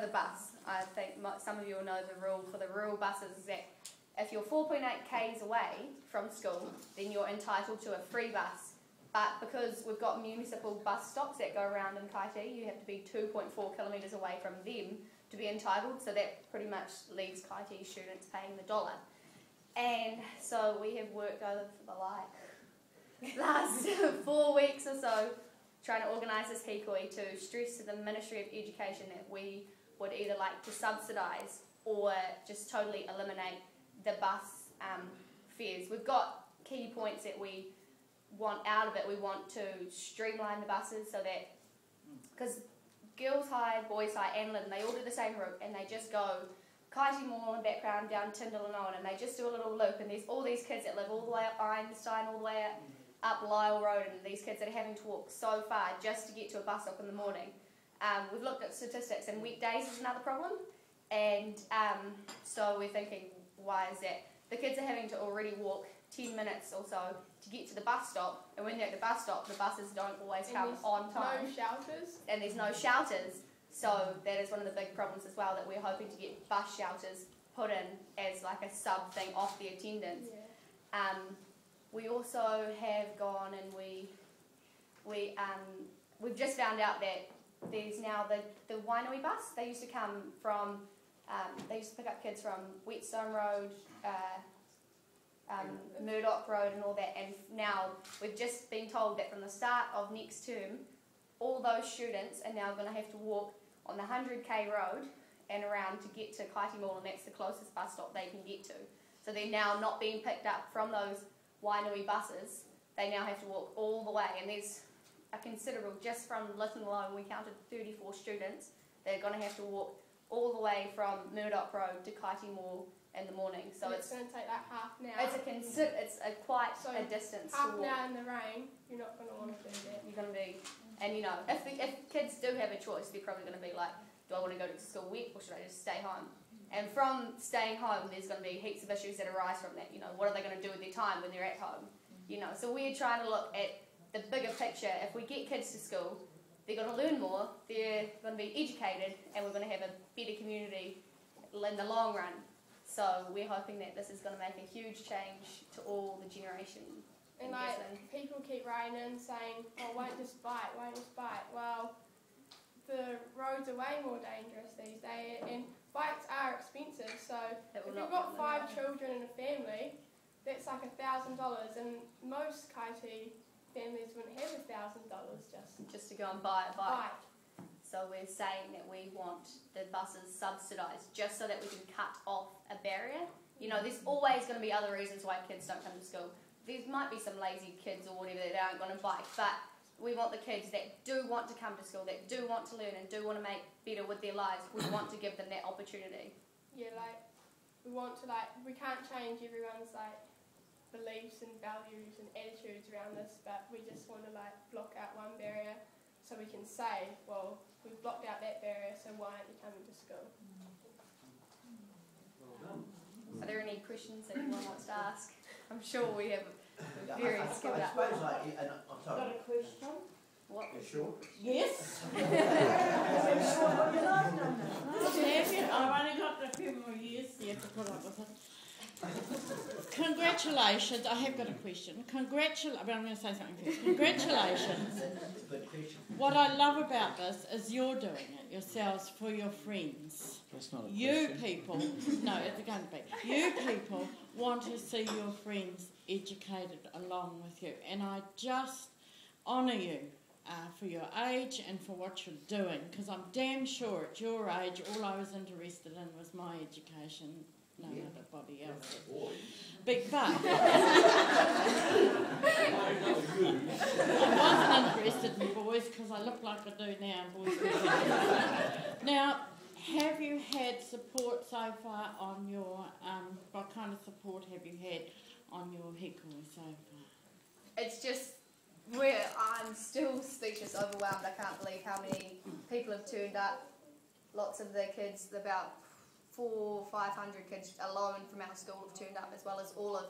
the bus. I think some of you will know the rule for the rural buses is that if you're 4.8 k's away from school, then you're entitled to a free bus. But because we've got municipal bus stops that go around in Kaiti, you have to be 2.4 kilometres away from them to be entitled, so that pretty much leaves Kaiti students paying the dollar. And so we have worked over for the last 4 weeks or so trying to organise this hikoi to stress to the Ministry of Education that we would either like to subsidise or just totally eliminate the bus fares. We've got key points that we want out of it. We want to streamline the buses so that, because Girls High, Boys High and Lytton, they all do the same route and they just go Kaiti Mall in the background down Tyndall and Owen, and they just do a little loop, and there's all these kids that live all the way up Einstein, all the way up Lyle Road, and these kids that are having to walk so far just to get to a bus stop in the morning. We've looked at statistics, and weekdays is another problem, and so we're thinking, why is that? The kids are having to already walk 10 minutes or so to get to the bus stop, and when they're at the bus stop, the buses don't always come on time. No shelters. And there's no shelters, so that is one of the big problems as well, that we're hoping to get bus shelters put in as like a sub thing off the attendance. Yeah. We also have gone and we've just found out that there's now the Wainui bus. They used to come from, they used to pick up kids from Whetstone Road, Murdoch Road and all that, and now we've just been told that from the start of next term, all those students are now going to have to walk on the 100k road and around to get to Kaiti Mall, and that's the closest bus stop they can get to. So they're now not being picked up from those Wainui buses. They now have to walk all the way, and there's a considerable, just from Lytton alone, we counted 34 students. They're going to have to walk all the way from Murdoch Road to Kaiti Mall in the morning. So it's going to take like half an hour. It's quite a distance to walk. Half an hour in the rain, you're not going to want to do that. You're going to be, and you know, if kids do have a choice, they're probably going to be like, do I want to go to school wet or should I just stay home? And from staying home, there's going to be heaps of issues that arise from that. You know, what are they going to do with their time when they're at home? You know, so we're trying to look at the bigger picture. If we get kids to school, they're going to learn more, they're going to be educated, and we're going to have a better community in the long run. So we're hoping that this is going to make a huge change to all the generation. And like, people keep writing in saying, oh, won't just bite. Well, the roads are way more dangerous these days, and bikes are expensive. So if you've got 5 children in a family, that's like $1,000, and most Kaiti families wouldn't have $1,000 just to go and buy a bike. So we're saying that we want the buses subsidised just so that we can cut off a barrier. You know, there's always going to be other reasons why kids don't come to school. There might be some lazy kids or whatever that aren't going to bike, but we want the kids that do want to come to school, that do want to learn and do want to make better with their lives. We want to give them that opportunity. Yeah, like, we want to, like, we can't change everyone's, like, beliefs and values and attitudes around this, but we just want to, like, block out one barrier so we can say, well, we've blocked out that barrier, so why aren't you coming to school? Well done. Are there any questions that anyone wants to ask? I'm sure we have a very skilled up. I suppose, like, and I'm sorry. Got a question? What? You're sure? Yes. I've only got a few more years yet to put up with it. Congratulations. I have got a question. But I'm going to say something first. Congratulations. Good question. What I love about this is you're doing it yourselves for your friends. That's not a you question. people, no, it's going to be. You people want to see your friends educated along with you. And I just honour you for your age and for what you're doing. Because I'm damn sure at your age, all I was interested in was my education. No, nobody else. But I wasn't interested in boys because I look like I do now. Boys. Now, have you had support so far on your? What kind of support have you had on your hikoi so far? It's just I'm still speechless, overwhelmed. I can't believe how many people have turned up. Lots of the kids, about 400 or 500 kids alone from our school have turned up, as well as all of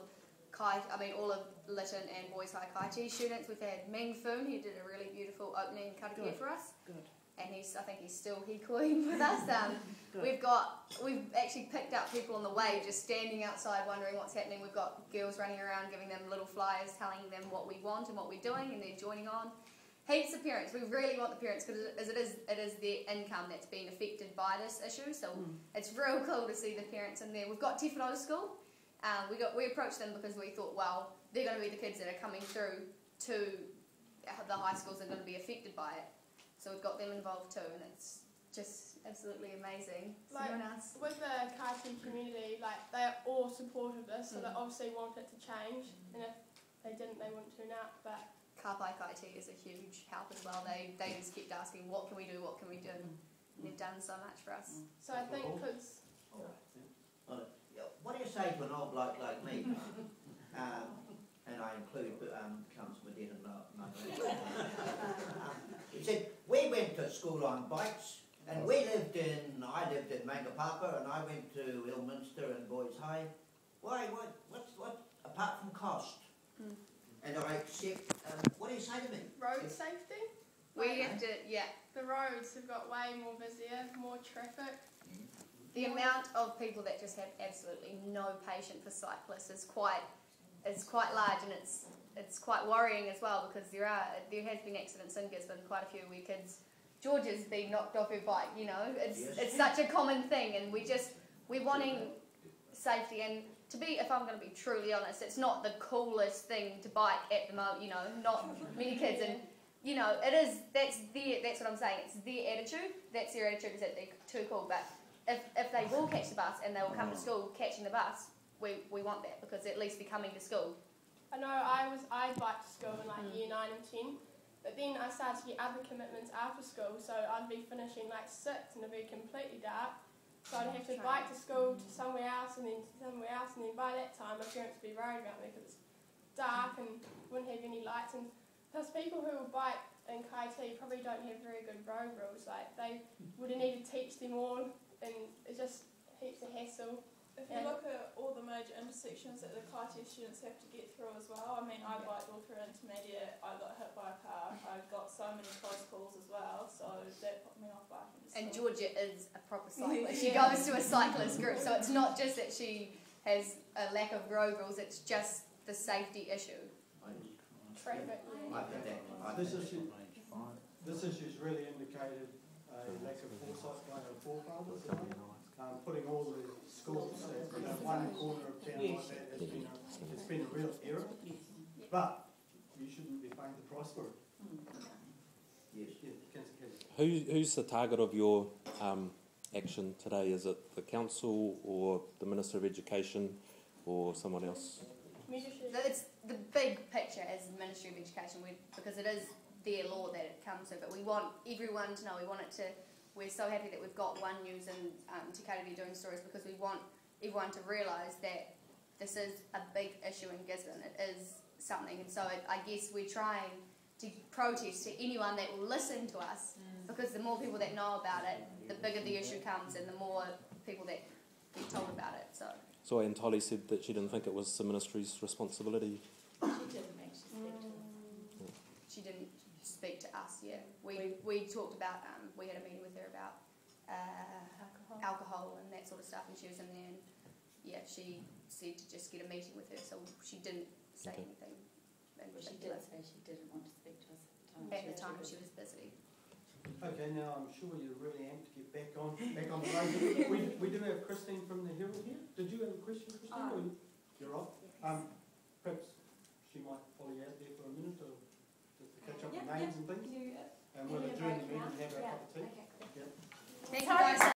Lytton and Boys High Kaiti students. We've had Ming Foon, who did a really beautiful opening karakia for us. Good. and I think he's still hikoing with us. We've actually picked up people on the way, just standing outside wondering what's happening. We've got girls running around giving them little flyers, telling them what we want and what we're doing, and they're joining on. Heaps of parents. We really want the parents because it is their income that's been affected by this issue. So it's real cool to see the parents in there. We've got Te Whanau School. We approached them because we thought, well, they're going to be the kids that are coming through to the high schools that are going to be affected by it. So we've got them involved too, and it's just absolutely amazing. Like, with the Kaiti community, like, they are all supportive of this, so they obviously want it to change, and if they didn't, they wouldn't turn up. But Kaiti is a huge help as well. They just kept asking, what can we do, what can we do? And they've done so much for us. So I think because... What do you say to an old bloke like me? And I include Councillor Medina and he said, we went to school on bikes, and I lived in Mangapapa, and I went to Ilminster and Boys High. Why, what, apart from cost? And I accept, what do you say to me? Road safety? We have to, The roads have got way more busier, more traffic. The amount of people that just have absolutely no patience for cyclists is quite large, and it's quite worrying as well, because there has been accidents in Gisborne, quite a few where kids, Georgia's been knocked off her bike, you know, it's such a common thing, and we're wanting safety. And to be, if I'm going to be truly honest, it's not the coolest thing to bike at the moment, you know, not many kids, and you know, that's what I'm saying, it's their attitude, that's their attitude, is that they're too cool. But if they will catch the bus and they will come to school catching the bus, we want that, because at least they're coming to school. I know I biked to school in like year 9 and 10, but then I started to get other commitments after school, so I'd be finishing like 6 and it'd be completely dark, so I'd have to bike to school to somewhere else and then to somewhere else, and then by that time my parents would be worried about me because it's dark and wouldn't have any lights. And plus people who will bike in Kaiti probably don't have very good road rules, like they would have needed to teach them all, and it's just heaps of hassle. If you look at all the major intersections that the Kaiti students have to get through as well, I mean, I biked all through intermediate, I got hit by a car, I got so many close calls as well, so that put me off biking to school. And Georgia is a proper cyclist. She goes to a cyclist group, so it's not just that she has a lack of road rules, it's just the safety issue. Traffic. This issue's really indicated a lack of foresight by our forefathers. Putting all the schools at one corner of town like that it's been a real error. But you shouldn't be paying the price for it. Yes. Who's the target of your action today? Is it the council or the Minister of Education or someone else? It's the big picture is the Ministry of Education, because it is their law that it comes to, but we want everyone to know, we're so happy that we've got One News and Te Kaiti doing stories, because we want everyone to realise that this is a big issue in Gisborne. It is something, and so I guess we're trying to protest to anyone that will listen to us, because the more people that know about it, the bigger the issue comes, and the more people that get told about it. So Anne Tolly said that she didn't think it was the ministry's responsibility. She didn't speak to us, We talked about, we had a meeting with her about alcohol and that sort of stuff, and she was in there, and she said to just get a meeting with her, so she didn't say anything. Well, she did say she didn't want to speak to us at the time. She was busy. Okay, now I'm sure you're really amped to get back on the road. We do have Christine from the Herald here. Did you have a question, Christine? You're off. Yes. Perhaps she might follow you out there for a minute, or just to catch up with names and things. And we'll adjourn the meeting and have a cup of tea. Okay. Thank you guys.